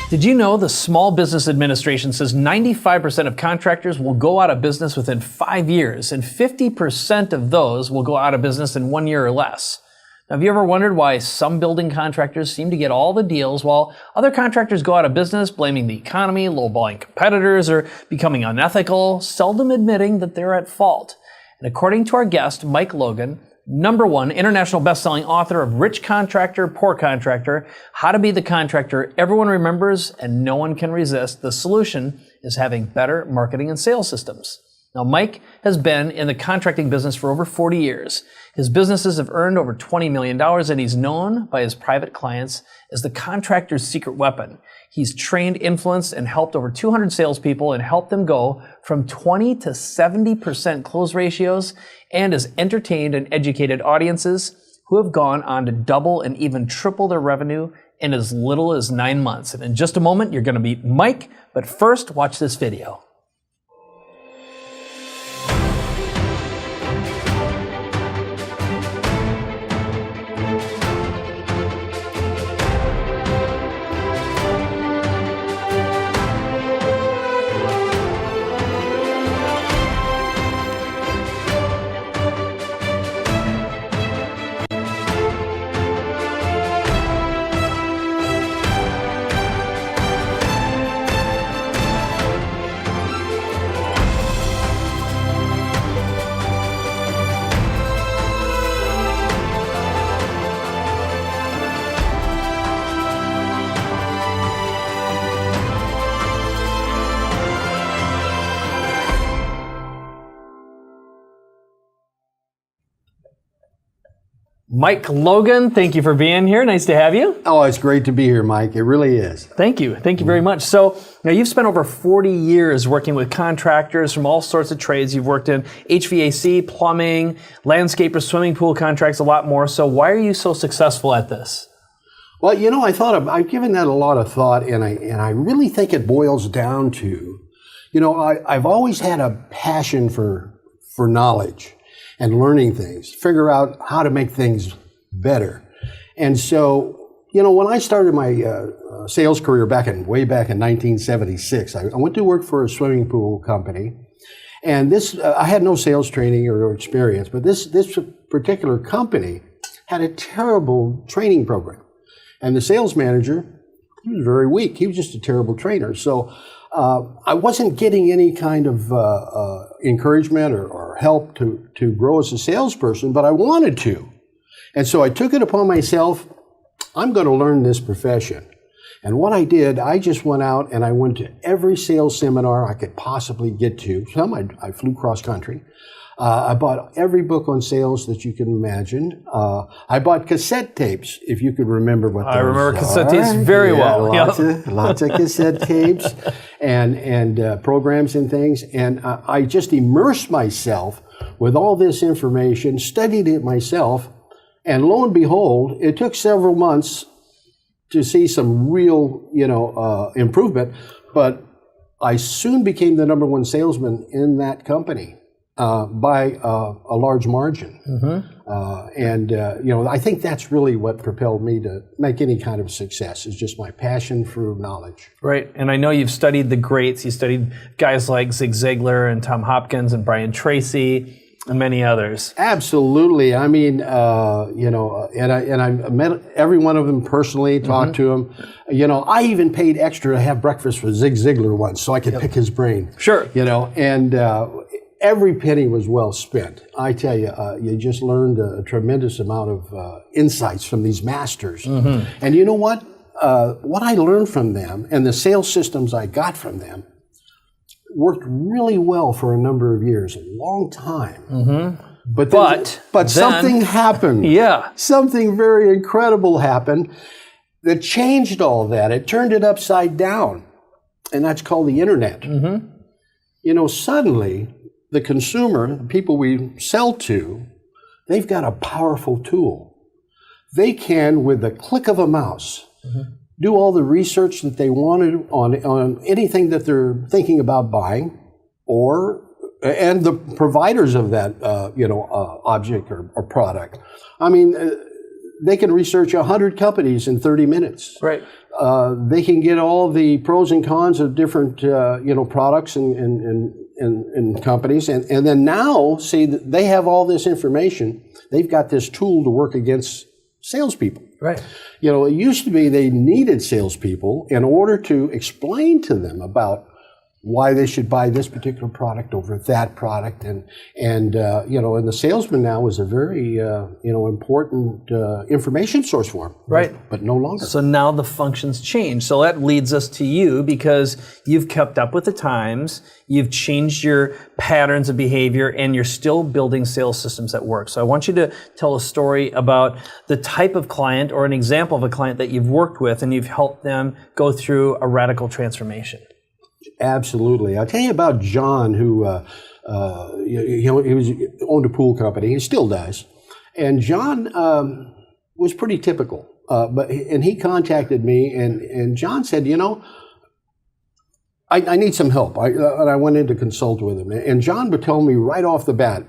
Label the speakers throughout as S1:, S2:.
S1: Did you know the Small Business Administration says 95% of contractors will go out of business within 5 years, and 50% of those will go out of business in 1 year or less? Now, have you ever wondered why some building contractors seem to get all the deals while other contractors go out of business, blaming the economy, lowballing competitors, or becoming unethical, seldom admitting that they're at fault? And according to our guest, Mike Logan, #1 international best-selling author of Rich Contractor, Poor Contractor, How to Be the Contractor Everyone Remembers and No One Can Resist, the solution is having better marketing and sales systems. Now, Mike has been in the contracting business for over 40 years. His businesses have earned over $20 million, and he's known by his private clients as the contractor's secret weapon. He's trained, influenced, and helped over 200 salespeople and helped them go from 20 to 70% close ratios, and has entertained and educated audiences who have gone on to double and even triple their revenue in as little as 9 months. And in just a moment, you're going to meet Mike, but first, watch this video. Mike Logan, thank you for being here. Nice to have you.
S2: Oh, it's great to be here, Mike. It really is.
S1: Thank you. Thank you very much. So now you've spent over 40 years working with contractors from all sorts of trades. You've worked in HVAC, plumbing, landscaper, swimming pool contracts, a lot more. So why are you so successful at this?
S2: Well, you know, I've given that a lot of thought, and I really think it boils down to, you know, I've always had a passion for knowledge and learning things, figure out how to make things better. And so, you know, when I started my sales career way back in 1976, I went to work for a swimming pool company. And this, I had no sales training or experience, but this particular company had a terrible training program. And the sales manager, he was very weak. He was just a terrible trainer. So I wasn't getting any kind of encouragement or help to grow as a salesperson, but I wanted to. And so I took it upon myself, I'm going to learn this profession. And what I did, I just went out and I went to every sales seminar I could possibly get to. Some I flew cross country. I bought every book on sales that you can imagine. I bought cassette tapes, if you could remember what those are.
S1: I remember cassette tapes very well.
S2: Lots of cassette tapes and programs and things. And I just immersed myself with all this information, studied it myself, and lo and behold, it took several months to see some real, improvement. But I soon became the #1 salesman in that company. By a large margin. I think that's really what propelled me to make any kind of success, is just my passion for knowledge.
S1: Right, and I know you've studied the greats. You studied guys like Zig Ziglar and Tom Hopkins and Brian Tracy and many others.
S2: Absolutely. I mean, and I met every one of them personally, talked to them. You know, I even paid extra to have breakfast with Zig Ziglar once so I could pick his brain.
S1: Sure.
S2: Every penny was well spent. I tell you, you just learned a tremendous amount of insights from these masters. And you know what? What I learned from them and the sales systems I got from them worked really well for a number of years, a long time. But something happened. Yeah. Something very incredible happened that changed all that. It turned it upside down. And that's called the internet. You know, suddenly, the consumer, the people we sell to, they've got a powerful tool. They can, with the click of a mouse, do all the research that they wanted on anything that they're thinking about buying, and the providers of that, object or product. I mean, they can research 100 companies in 30 minutes.
S1: Right.
S2: They can get all the pros and cons of different, products and companies. And then now, see, they have all this information. They've got this tool to work against salespeople.
S1: Right.
S2: It used to be they needed salespeople in order to explain to them about why they should buy this particular product over that product, and the salesman now is a very important information source for them.
S1: Right.
S2: But no longer.
S1: So now the functions change. So that leads us to you, because you've kept up with the times, you've changed your patterns of behavior, and you're still building sales systems that work. So I want you to tell a story about the type of client or an example of a client that you've worked with and you've helped them go through a radical transformation.
S2: Absolutely. I'll tell you about John, who he owned a pool company. He still does. And John was pretty typical. And he contacted me, and John said, I need some help. And I went in to consult with him. And John would tell me right off the bat,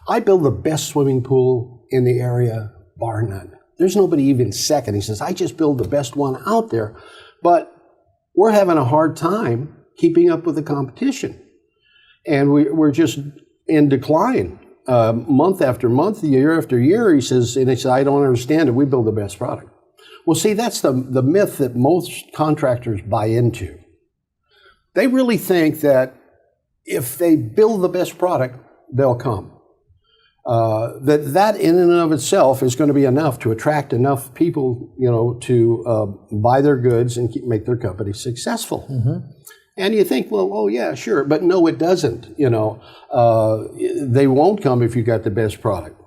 S2: I build the best swimming pool in the area, bar none. There's nobody even second. He says, I just build the best one out there. But we're having a hard time keeping up with the competition. And we're just in decline month after month, year after year. He says, I don't understand it. We build the best product. Well, see, that's the myth that most contractors buy into. They really think that if they build the best product, they'll come. That in and of itself is going to be enough to attract enough people, to buy their goods and make their company successful. Mm-hmm. And you think, well, oh yeah, sure, but no, it doesn't. They won't come if you got the best product.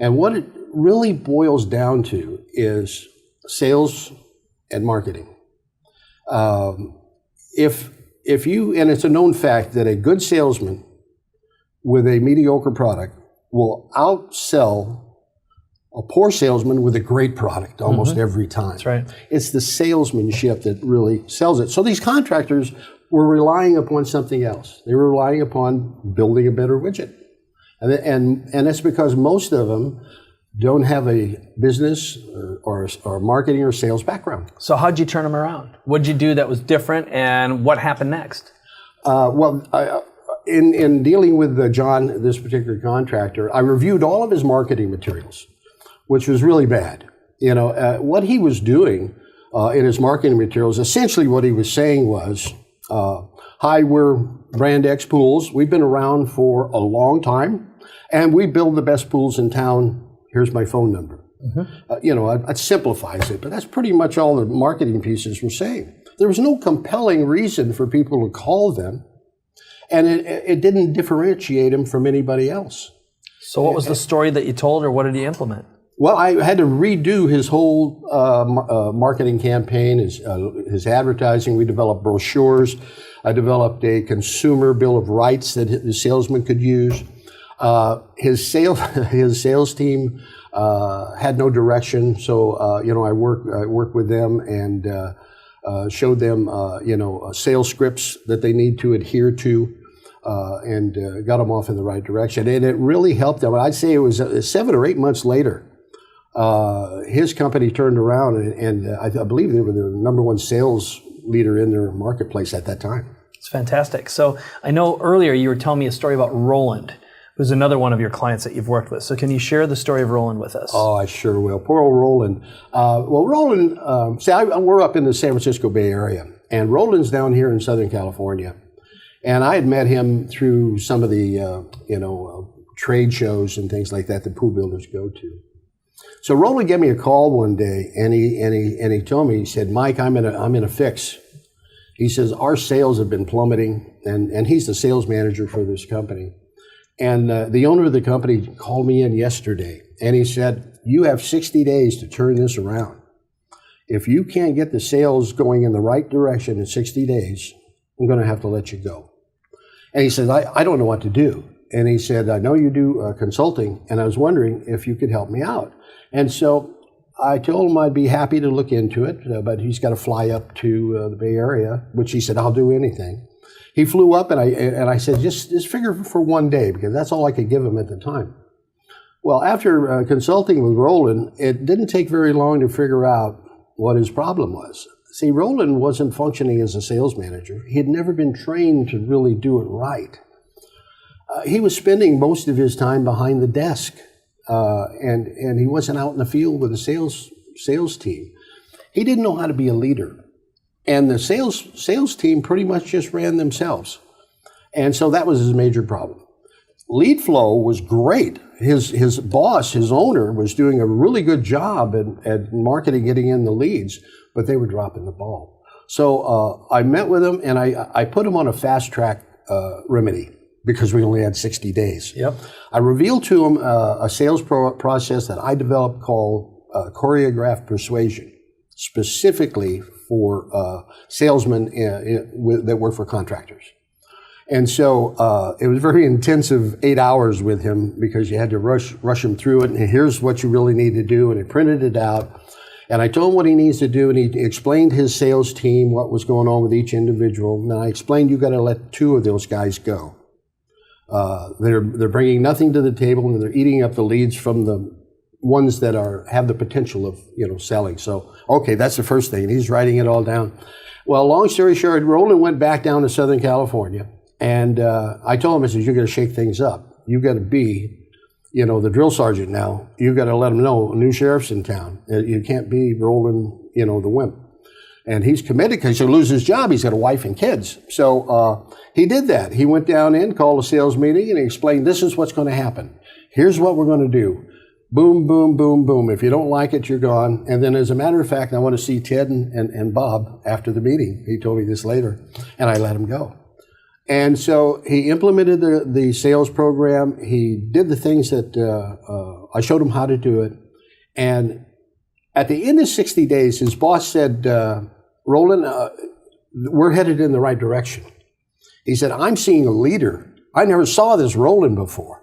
S2: And what it really boils down to is sales and marketing. If you, and it's a known fact that a good salesman with a mediocre product will outsell a poor salesman with a great product almost every time.
S1: That's right.
S2: It's the salesmanship that really sells it. So these contractors were relying upon something else. They were relying upon building a better widget. And that's because most of them don't have a business or marketing or sales background.
S1: So how'd you turn them around? What'd you do that was different, and what happened next?
S2: In dealing with John, this particular contractor, I reviewed all of his marketing materials, which was really bad. What he was doing in his marketing materials, essentially what he was saying was, hi, we're Brand X Pools. We've been around for a long time, and we build the best pools in town. Here's my phone number. Mm-hmm. It simplifies it, but that's pretty much all the marketing pieces were saying. There was no compelling reason for people to call them. And it didn't differentiate him from anybody else.
S1: So what was the story that you told, or what did he implement?
S2: Well, I had to redo his whole marketing campaign, his advertising. We developed brochures. I developed a consumer bill of rights that the salesman could use. His sales team had no direction, so I worked with them and showed them, sales scripts that they need to adhere to, and got them off in the right direction. And it really helped them. I'd say it was 7 or 8 months later, his company turned around, and I believe they were the number one sales leader in their marketplace at that time.
S1: It's fantastic. So I know earlier you were telling me a story about Roland, who's another one of your clients that you've worked with. So can you share the story of Roland with us?
S2: Oh, I sure will. Poor old Roland. Roland, we're up in the San Francisco Bay Area, and Roland's down here in Southern California. And I had met him through some of the, trade shows and things like that pool builders go to. So Roland gave me a call one day, and he told me, he said, Mike, I'm in a fix. He says, our sales have been plummeting, and he's the sales manager for this company. And the owner of the company called me in yesterday, and he said, you have 60 days to turn this around. If you can't get the sales going in the right direction in 60 days, I'm going to have to let you go. And he said, I don't know what to do. And he said, I know you do consulting, and I was wondering if you could help me out. And so I told him I'd be happy to look into it, but he's got to fly up to the Bay Area, which he said, I'll do anything. He flew up, and I said, just figure for one day, because that's all I could give him at the time. Well, after consulting with Roland, it didn't take very long to figure out what his problem was. See, Roland wasn't functioning as a sales manager. He had never been trained to really do it right. He was spending most of his time behind the desk, and he wasn't out in the field with a sales team. He didn't know how to be a leader. And the sales team pretty much just ran themselves. And so that was his major problem. Lead flow was great. His boss, his owner, was doing a really good job at marketing, getting in the leads, but they were dropping the ball. So I met with him, and I put him on a fast track remedy because we only had 60 days.
S1: Yep.
S2: I revealed to him a sales process that I developed called choreographed persuasion, specifically for salesmen that work for contractors. And so it was very intensive 8 hours with him because you had to rush him through it. And here's what you really need to do. And he printed it out. And I told him what he needs to do. And he explained his sales team, what was going on with each individual. And I explained, you got to let 2 of those guys go. They're bringing nothing to the table, and they're eating up the leads from the ones that have the potential of selling. So, okay, that's the first thing. And he's writing it all down. Well, long story short, Roland went back down to Southern California. And I told him, I said, you've got to shake things up. You've got to be, the drill sergeant now. You've got to let them know a new sheriff's in town. You can't be rolling, the wimp. And he's committed because he'll lose his job. He's got a wife and kids. So he did that. He went down in, called a sales meeting, and he explained, this is what's going to happen. Here's what we're going to do. Boom, boom, boom, boom. If you don't like it, you're gone. And then as a matter of fact, I want to see Ted and Bob after the meeting. He told me this later. And I let him go. And so he implemented the sales program. He did the things that I showed him how to do it. And at the end of 60 days, his boss said, Roland, we're headed in the right direction. He said, I'm seeing a leader. I never saw this Roland before.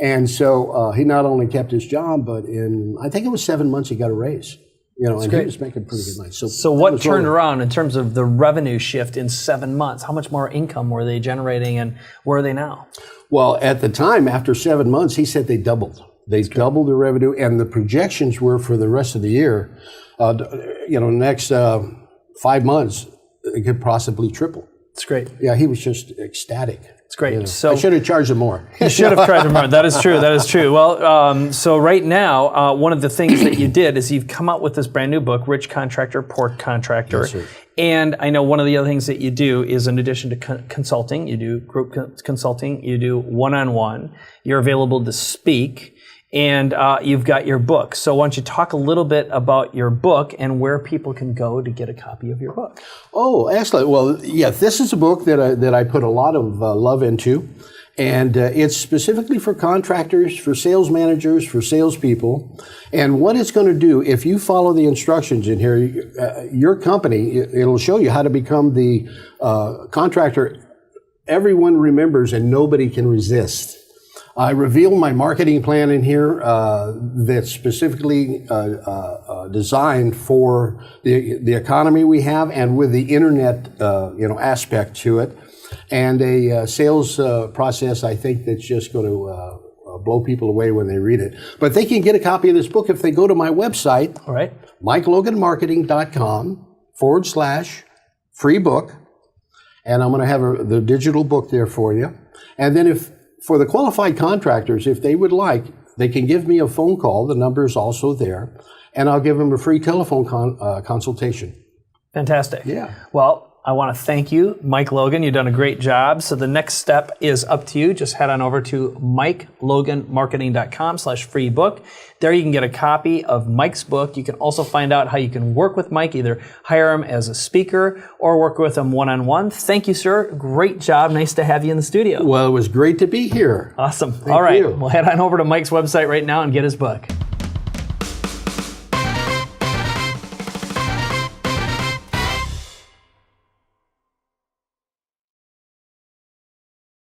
S2: And so he not only kept his job, but in, I think it was 7 months, he got a raise. And he was making pretty good money.
S1: So what turned around in terms of the revenue shift in 7 months? How much more income were they generating, and where are they now?
S2: Well, at the time, after 7 months, he said they doubled. They doubled the revenue, and the projections were for the rest of the year, next 5 months, it could possibly triple.
S1: That's great.
S2: Yeah, he was just ecstatic.
S1: It's great. So
S2: I should have charged him more.
S1: You should have charged him more. That is true. That is true. Well, so right now, one of the things that you did is you've come out with this brand new book, Rich Contractor, Poor Contractor.
S2: Yes, sir.
S1: And I know one of the other things that you do is, in addition to consulting, you do group consulting, you do one-on-one, you're available to speak, and you've got your book. So why don't you talk a little bit about your book and where people can go to get a copy of your book?
S2: Oh, excellent. Well, yeah, this is a book that I put a lot of love into, and it's specifically for contractors, for sales managers, for salespeople. And what it's going to do, if you follow the instructions in here, your company, it'll show you how to become the contractor everyone remembers and nobody can resist. I reveal my marketing plan in here that's specifically designed for the economy we have, and with the internet aspect to it, and a sales process I think that's just going to blow people away when they read it. But they can get a copy of this book if they go to my website,
S1: all right,
S2: MikeLoganMarketing.com/free book, and I'm going to have the digital book there for you. And then for the qualified contractors, if they would like, they can give me a phone call. The number is also there. And I'll give them a free telephone consultation.
S1: Fantastic.
S2: Yeah.
S1: Well, I want to thank you, Mike Logan. You've done a great job. So the next step is up to you. Just head on over to MikeLoganMarketing.com/free book. There you can get a copy of Mike's book. You can also find out how you can work with Mike, either hire him as a speaker or work with him one-on-one. Thank you, sir. Great job. Nice to have you in the studio.
S2: Well, it was great to be here.
S1: Awesome.
S2: Thank
S1: All right.
S2: you.
S1: Well, head on over to Mike's website right now and get his book.